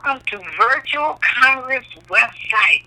welcome to Virtual Congress website.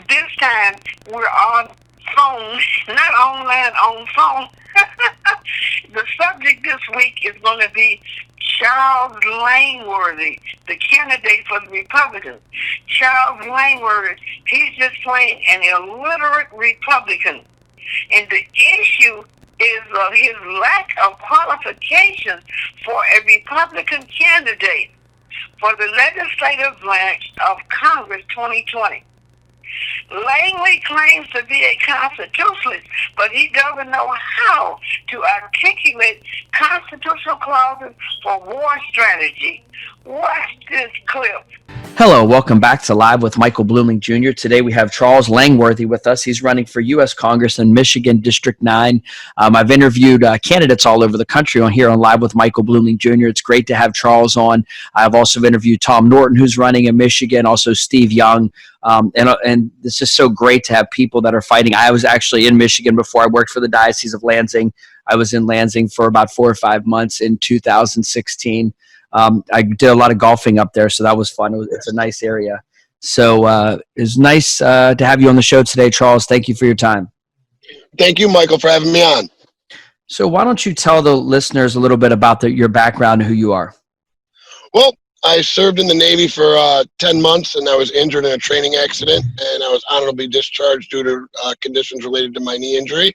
This time we're on phone, not online, on phone. The subject this week is going to be Charles Langworthy, the candidate for the Republicans. Charles Langworthy, he's just plain an illiterate Republican. And the issue is his lack of qualifications for a Republican candidate for the legislative branch of Congress 2020. Langley claims to be a constitutionalist, but he doesn't know how to articulate constitutional clauses for war strategy. Watch this clip. Hello, welcome back to Live with Michael Blooming Jr. Today we have Charles Langworthy with us. He's running for U.S. Congress in Michigan District 9. I've interviewed candidates all over the country on Live with Michael Blooming Jr. It's great to have Charles on. I've also interviewed Tom Norton, who's running in Michigan, also Steve Young. And it's just so great to have people that are fighting. I was actually in Michigan before I worked for the Diocese of Lansing. I was in Lansing for about 4 or 5 months in 2016. I did a lot of golfing up there, so that was fun. It's a nice area. So it's nice to have you on the show today, Charles. Thank you for your time. Thank you, Michael, for having me on. So why don't you tell the listeners a little bit about your background and who you are? Well, I served in the Navy for 10 months, and I was injured in a training accident, and I was honorably discharged due to conditions related to my knee injury.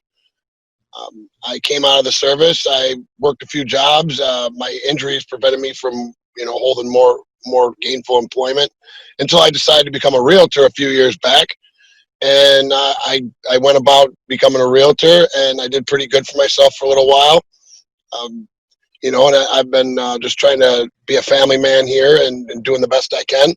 I came out of the service. I worked a few jobs. My injuries prevented me from, holding more gainful employment until I decided to become a realtor a few years back. And I went about becoming a realtor, and I did pretty good for myself for a little while. And I've been just trying to be a family man here and doing the best I can.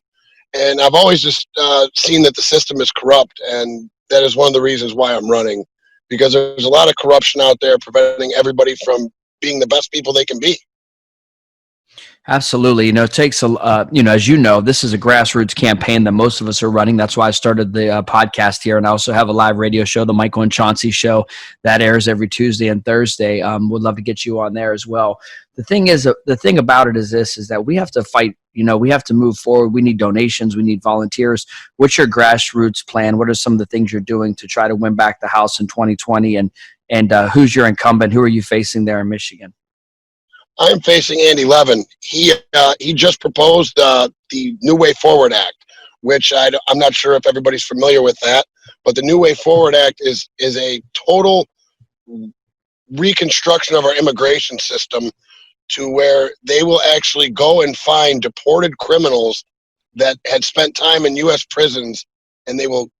And I've always just seen that the system is corrupt, and that is one of the reasons why I'm running. Because there's a lot of corruption out there preventing everybody from being the best people they can be. Absolutely. It takes as you know, this is a grassroots campaign that most of us are running. That's why I started the podcast here. And I also have a live radio show, the Michael and Chauncey Show, that airs every Tuesday and Thursday. Would love to get you on there as well. The thing about it is that we have to fight. We have to move forward. We need donations. We need volunteers. What's your grassroots plan? What are some of the things you're doing to try to win back the House in 2020? And who's your incumbent? Who are you facing there in Michigan? I'm facing Andy Levin. He just proposed the New Way Forward Act, which I'm not sure if everybody's familiar with that, but the New Way Forward Act is a total reconstruction of our immigration system to where they will actually go and find deported criminals that had spent time in U.S. prisons, and they will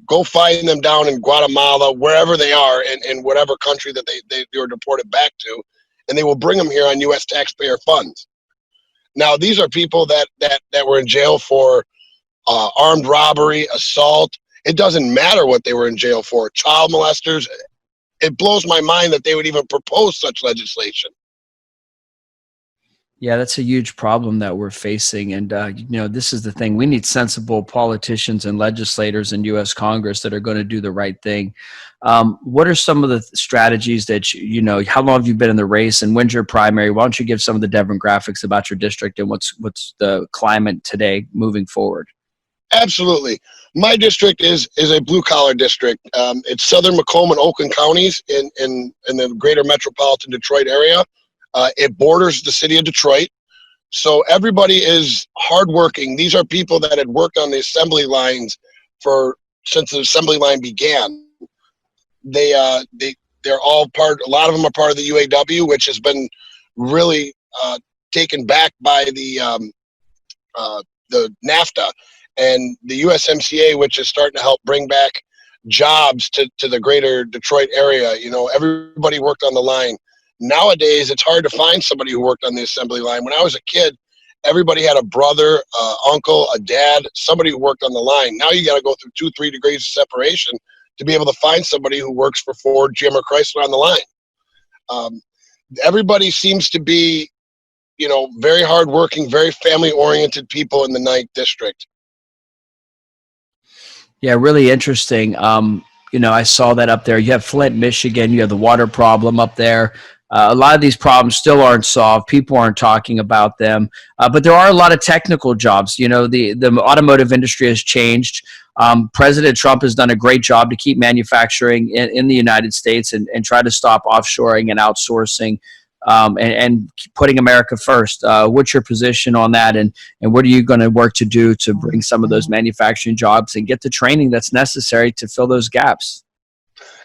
go find them down in Guatemala, wherever they are, in whatever country that they were deported back to, and they will bring them here on U.S. taxpayer funds. Now, these are people that were in jail for armed robbery, assault. It doesn't matter what they were in jail for. Child molesters. It blows my mind that they would even propose such legislation. Yeah, that's a huge problem that we're facing. And, this is the thing. We need sensible politicians and legislators in U.S. Congress that are going to do the right thing. What are some of the strategies that, how long have you been in the race and when's your primary? Why don't you give some of the demographics about your district and what's the climate today moving forward? Absolutely. My district is a blue-collar district. It's southern Macomb and Oakland counties in the greater metropolitan Detroit area. It borders the city of Detroit. So everybody is hardworking. These are people that had worked on the assembly lines since the assembly line began. They're all a lot of them are part of the UAW, which has been really taken back by the NAFTA and the USMCA, which is starting to help bring back jobs to the greater Detroit area. Everybody worked on the line. Nowadays, it's hard to find somebody who worked on the assembly line. When I was a kid, everybody had a brother, uncle, a dad, somebody who worked on the line. Now you got to go through 2-3 degrees of separation to be able to find somebody who works for Ford, GM, or Chrysler on the line. Everybody seems to be, very hardworking, very family-oriented people in the 9th District. Yeah, really interesting. I saw that up there. You have Flint, Michigan. You have the water problem up there. A lot of these problems still aren't solved. People aren't talking about them, but there are a lot of technical jobs. You know, the automotive industry has changed. President Trump has done a great job to keep manufacturing in the United States and try to stop offshoring and outsourcing, and putting America first. What's your position on that, and what are you going to work to do to bring some of those manufacturing jobs and get the training that's necessary to fill those gaps?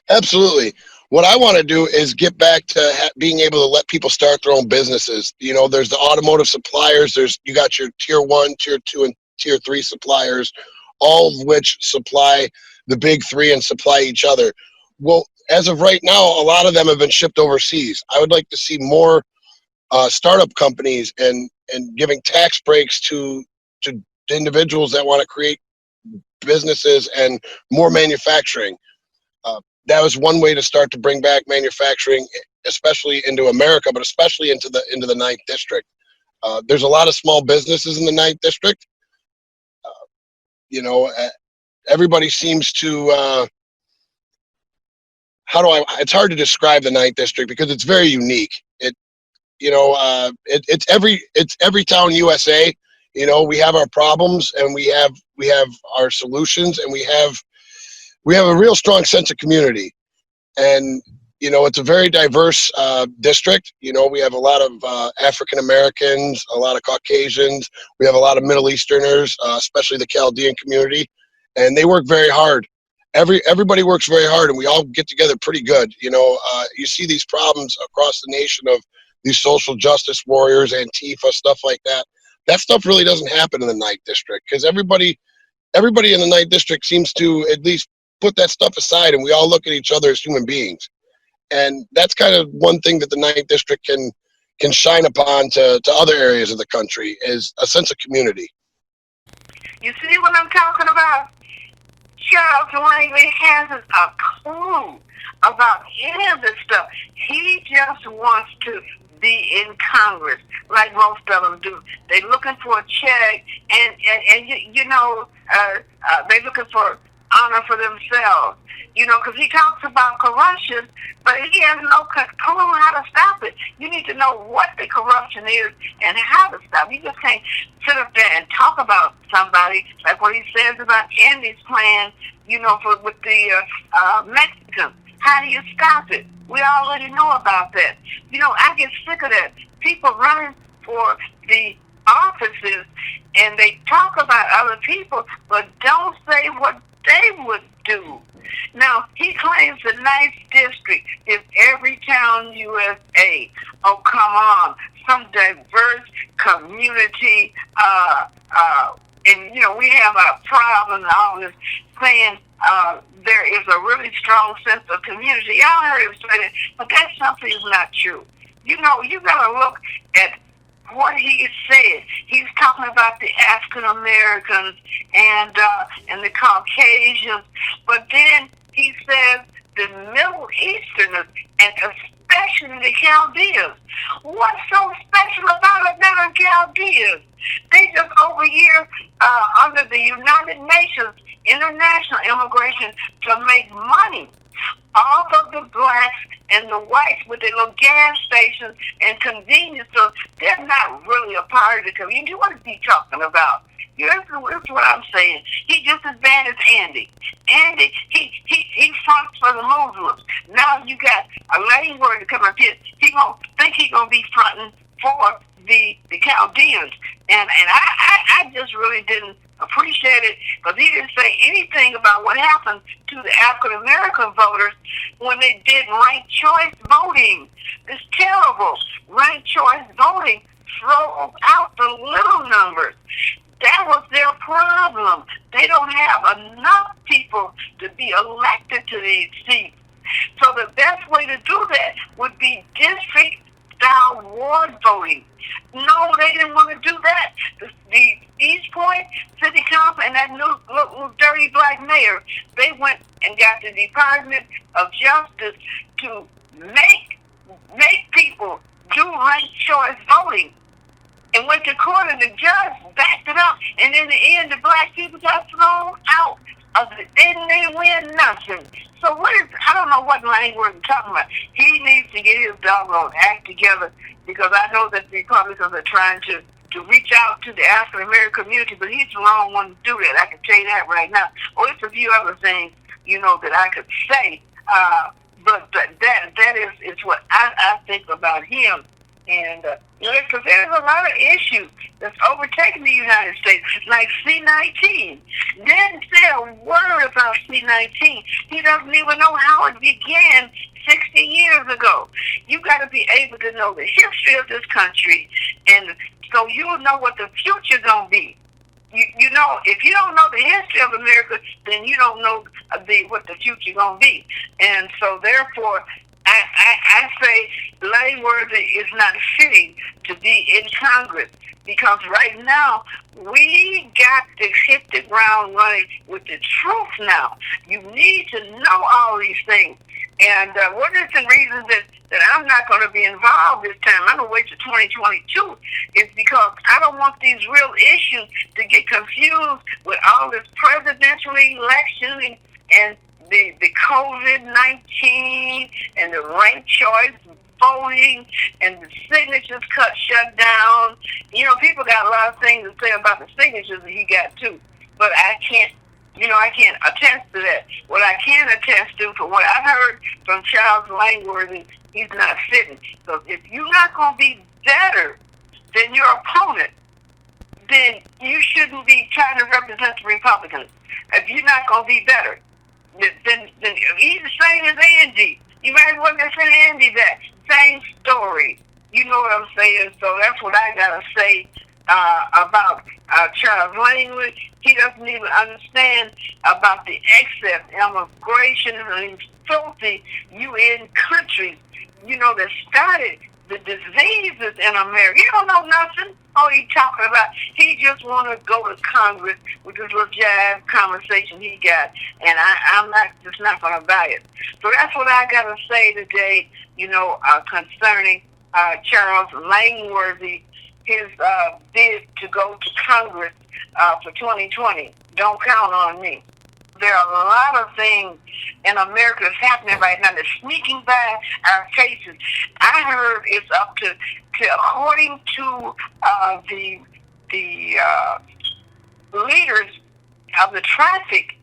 Absolutely. What I want to do is get back to being able to let people start their own businesses. You know, there's the automotive suppliers. You got your tier 1, tier 2, and tier 3 suppliers, all of which supply the big three and supply each other. Well, as of right now, a lot of them have been shipped overseas. I would like to see more startup companies and giving tax breaks to individuals that want to create businesses and more manufacturing. That was one way to start to bring back manufacturing, especially into America, but especially into the Ninth District. There's a lot of small businesses in the Ninth District. You know, everybody seems to. It's hard to describe the Ninth District because it's very unique. It's every town USA. You know, we have our problems and we have our solutions, and we have a real strong sense of community. And you know, it's a very diverse district. You know, we have a lot of African Americans, a lot of Caucasians. We have a lot of Middle Easterners, especially the Chaldean community, and they work very hard. Everybody works very hard, and we all get together pretty good. You know, you see these problems across the nation of these social justice warriors, Antifa, stuff like that. That stuff really doesn't happen in the Ninth District because everybody in the Ninth District seems to at least put that stuff aside, and we all look at each other as human beings. And that's kind of one thing that the Ninth District can shine upon to other areas of the country, is a sense of community. You see what I'm talking about? Charles Langley hasn't a clue about any of this stuff. He just wants to be in Congress, like most of them do. They're looking for a check, and they're looking for honor for themselves. You know, because he talks about corruption, but he has no clue how to stop it. You need to know what the corruption is and how to stop it. You just can't sit up there and talk about somebody like what he says about Andy's plan, you know, with the Mexicans. How do you stop it? We already know about that. You know, I get sick of that. People running for the offices and they talk about other people, but don't say what they would do. Now, he claims the Ninth District is every town USA. Oh, come on. Some diverse community, and, you know, we have a problem and all this saying there is a really strong sense of community. I heard him say that, but that's something that's not true. You know, you got to look at what he said. He's talking about the African Americans and the Caucasians, but then he says the Middle Easterners and especially the Chaldeans. What's so special about the Chaldeans? They just over here under the United Nations international immigration to make money. All of the blacks and the whites with their little gas stations and convenience stores, they're not really a part of the community. What is he talking about? Here's what I'm saying. He's just as bad as Andy. Andy, he fronts for the Muslims. Now you got a lady word to come up here. He's gonna be fronting for the Chaldeans. And I just really didn't appreciate it because he didn't say anything about what happened to the African American voters when they did ranked choice voting. It's terrible. Ranked choice voting throws out the little numbers. That was their problem. They don't have enough people to be elected to these seats. So the best way to do that would be district-style ward voting. No, they didn't want to do that. The East Point City Council and that new little dirty black mayor, they went and got the Department of Justice to make people do ranked choice voting. And went to court and the judge backed it up. And in the end, the black people got thrown out of it. They didn't win nothing. So what is, I don't know what language we're talking about. He needs to get his doggone act together, because I know that the Republicans are trying to reach out to the African American community, but he's the wrong one to do that. I can tell you that right now. Oh, it's a few other things, that I could say. But that is what I think about him. And because there's a lot of issues that's overtaking the United States, like C-19. Didn't say a word about C-19. He doesn't even know how it began 60 years ago. You got to be able to know the history of this country, and so you'll know what the future's gonna be. You know, if you don't know the history of America, then you don't know what the future gonna be. And so therefore, I say Langworthy is not fitting to be in Congress, because right now we got to hit the ground running with the truth now. You need to know all these things. And one of the reasons that I'm not going to be involved this time, I'm going to wait till 2022, is because I don't want these real issues to get confused with all this presidential election and the COVID-19 and the ranked choice voting and the signatures shut down. People got a lot of things to say about the signatures that he got too, but I can't attest to that. What I can attest to, from what I've heard from Charles Langworthy, he's not fitting. So if you're not going to be better than your opponent, then you shouldn't be trying to represent the Republicans. If you're not going to be better, then he's the same as Andy. You might as well just send Andy that. Same story. You know what I'm saying? So that's what I got to say about Charles Langworthy. He doesn't even understand about the excess immigration in these filthy UN countries, that started the diseases in America. He don't know nothing. All he talking about, he just want to go to Congress with this little jazz conversation he got, and I'm just not going to buy it. So that's what I got to say today, concerning Charles Langworthy, his bid to go to Congress for 2020. Don't count on me. There are a lot of things in America that's happening right now that's sneaking by our faces. I heard it's up to according to the leaders of the traffic,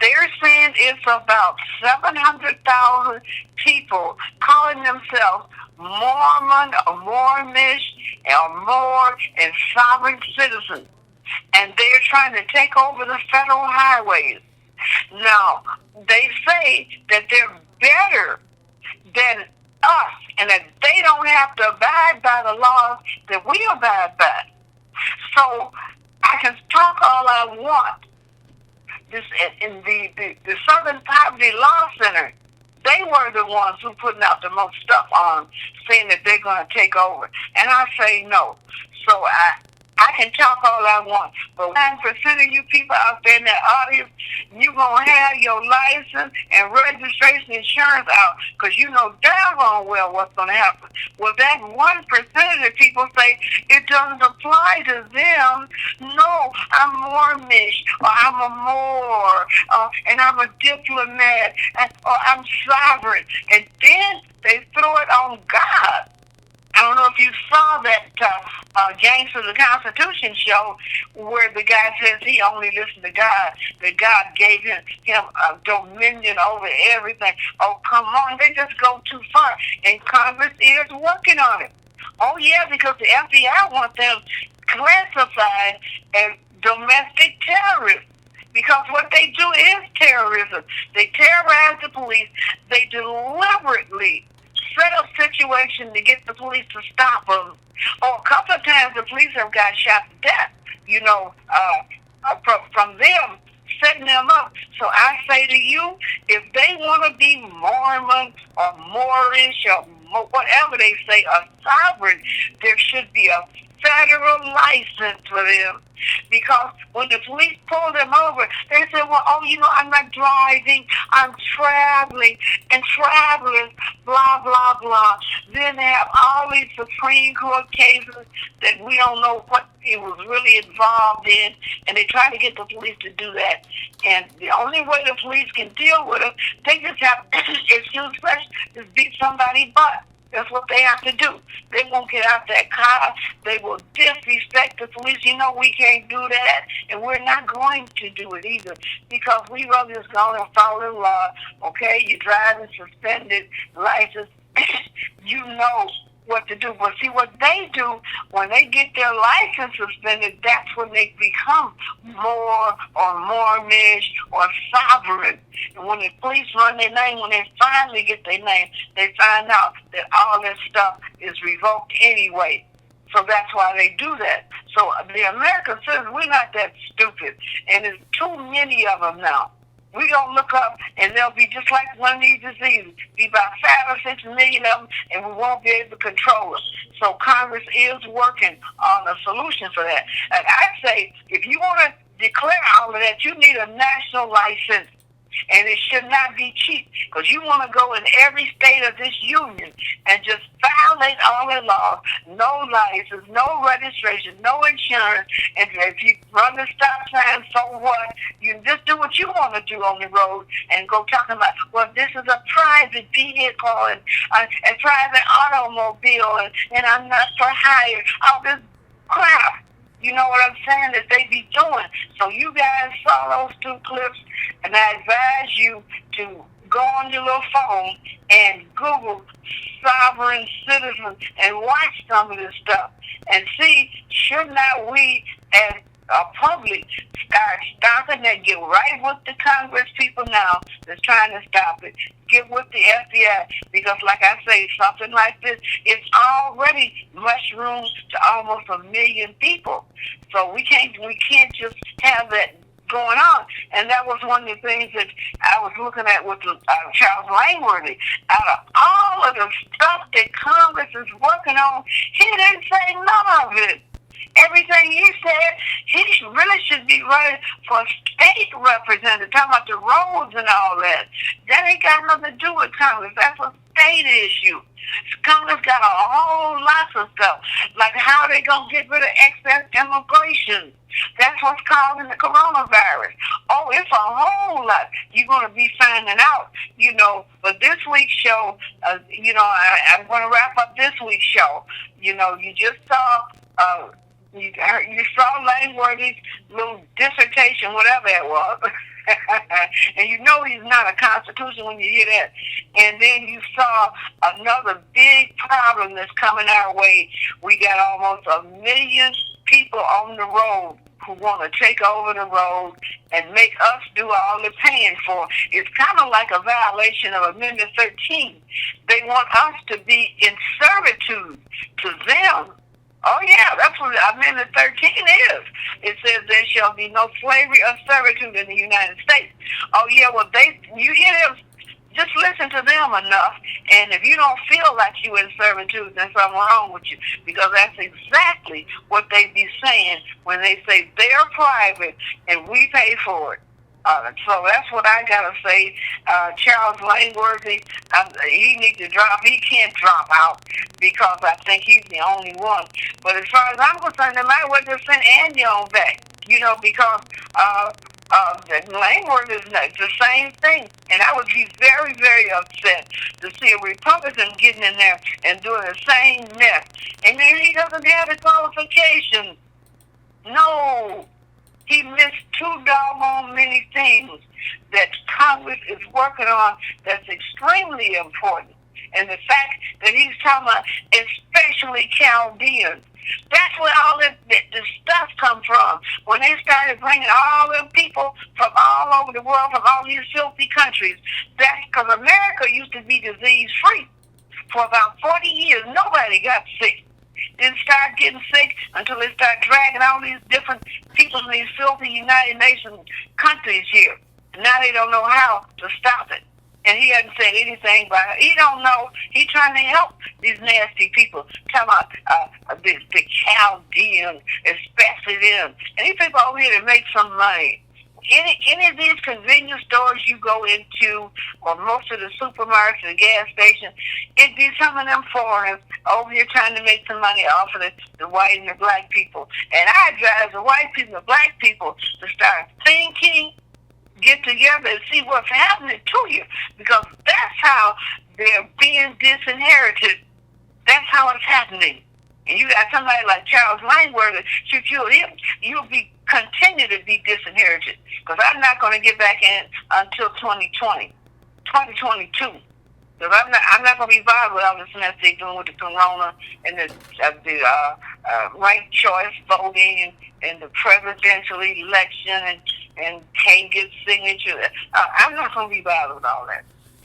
they're saying it's about 700,000 people calling themselves Mormon or Mormish or more and sovereign citizens. And they're trying to take over the federal highways. Now, they say that they're better than us and that they don't have to abide by the laws that we abide by. So I can talk all I want. This in the Southern Poverty Law Center, they were the ones who putting out the most stuff on, saying that they're going to take over. And I say no. So I can talk all I want, but 9% of you people out there in that audience, you're going to have your license and registration insurance out, because you know damn well what's going to happen. Well, that 1% of the people say it doesn't apply to them. No, I'm Mormish, or I'm a Moor, and I'm a diplomat, or I'm sovereign. And then they throw it on God. I don't know if you saw that Gangsters of the Constitution show where the guy says he only listened to God, that God gave him dominion over everything. Oh, come on, they just go too far. And Congress is working on it. Oh, yeah, because the FBI wants them classified as domestic terrorists. Because what they do is terrorism. They terrorize the police. They deliberately set up situation to get the police to stop them. Or a couple of times the police have got shot to death, from them setting them up. So I say to you, if they want to be Mormon or Moorish or whatever they say, a sovereign, there should be a federal license for them. Because when the police pulled them over, they said, well, oh, I'm not driving, I'm traveling, and travelers, blah, blah, blah. Then they have all these Supreme Court cases that we don't know what it was really involved in, and they try to get the police to do that. And the only way the police can deal with them, they just have, excuse me, just beat somebody's butt. That's what they have to do. They won't get out that car. They will disrespect the police. We can't do that, and we're not going to do it either, because we rather just go and follow the law. Okay, you're driving suspended license. You know what to do. But see, what they do when they get their license suspended, that's when they become more or Mormonish or sovereign. And when the police run their name, when they finally get their name, they find out that all this stuff is revoked anyway. So that's why they do that. So the American citizens, we're not that stupid. And there's too many of them now. We don't look up, and they'll be just like one of these diseases. Be about 5 or 6 million of them, and we won't be able to control them. So Congress is working on a solution for that. And I say, if you want to declare all of that, you need a national license. And it should not be cheap, because you want to go in every state of this union and just violate all the laws. No license, no registration, no insurance. And if you run the stop sign, so what? You just do what you want to do on the road and go talking about, well, this is a private vehicle and a private automobile, and I'm not for hire. All this crap. You know what I'm saying, that they be doing. So you guys saw those 2 clips, and I advise you to go on your little phone and Google sovereign citizens and watch some of this stuff and see, should not we as a public start stopping that? Get right with the Congress people now that's trying to stop it. Get with the FBI, because like I say, something like this, it's already mushroomed to almost 1 million people. So we can't just have that going on. And that was one of the things that I was looking at with Charles Langworthy. Out of all of the stuff that Congress is working on, he didn't say none of it. Everything he said, he really should be running for state representative, talking about the roads and all that. That ain't got nothing to do with Congress. That's a state issue. Congress got a whole lot of stuff, like how they going to get rid of excess immigration. That's what's causing the coronavirus. Oh, it's a whole lot. You're going to be finding out, But this week's show, I'm going to wrap up this week's show. You just saw... You saw Langworthy's little dissertation, whatever it was, and he's not a constitution when you hear that. And then you saw another big problem that's coming our way. We got almost 1 million people on the road who want to take over the road and make us do all the paying for. It's kind of like a violation of Amendment 13. They want us to be in servitude to them. Oh, yeah, that's what Amendment 13 is. It says there shall be no slavery or servitude in the United States. Oh, yeah, well, you hear them, just listen to them enough, and if you don't feel like you're in servitude, then something wrong with you, because that's exactly what they be saying when they say they're private and we pay for it. So that's what I gotta say. Charles Langworthy, he needs to drop. He can't drop out because I think he's the only one. But as far as I'm concerned, they might well just send Andy on back. Because Langworthy is the same thing, and I would be very, very upset to see a Republican getting in there and doing the same mess. And then he doesn't have the qualifications. No. He missed 2 doggone many things that Congress is working on that's extremely important. And the fact that he's talking about especially Chaldeans, that's where all the stuff come from. When they started bringing all them people from all over the world, from all these filthy countries, that's because America used to be disease-free. For about 40 years, nobody got sick. Didn't start getting sick until they start dragging all these different people in these filthy United Nations countries here. And now they don't know how to stop it. And he hasn't said anything about it. He don't know. He's trying to help these nasty people. Talking about the Chaldeans, especially them. And these people over here to make some money. Any of these convenience stores you go into, or most of the supermarkets and gas stations, it be some of them foreigners over here trying to make some money off of the white and the black people. And I advise the white people and the black people to start thinking, get together and see what's happening to you, because that's how they're being disinherited. That's how it's happening. And you got somebody like Charles Langworthy, shoot you'll be continue to be disinherited, because I'm not going to get back in until 2022. Because I'm not going to be bothered with all this mess they're doing with the corona and the ranked choice voting and the presidential election and can't get signatures. I'm not going to be bothered with all that.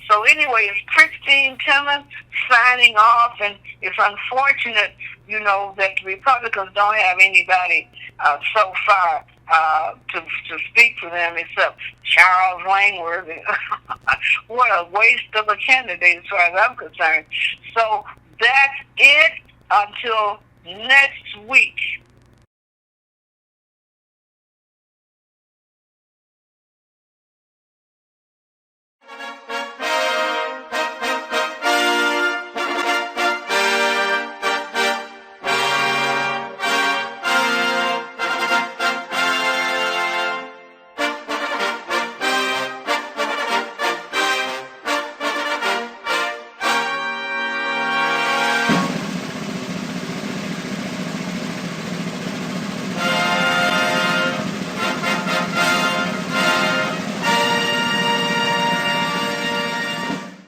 So anyway, it's Christine Timmon signing off, and it's unfortunate, that the Republicans don't have anybody so far to speak for them except Charles Langworthy. What a waste of a candidate as far as I'm concerned. So that's it until next week.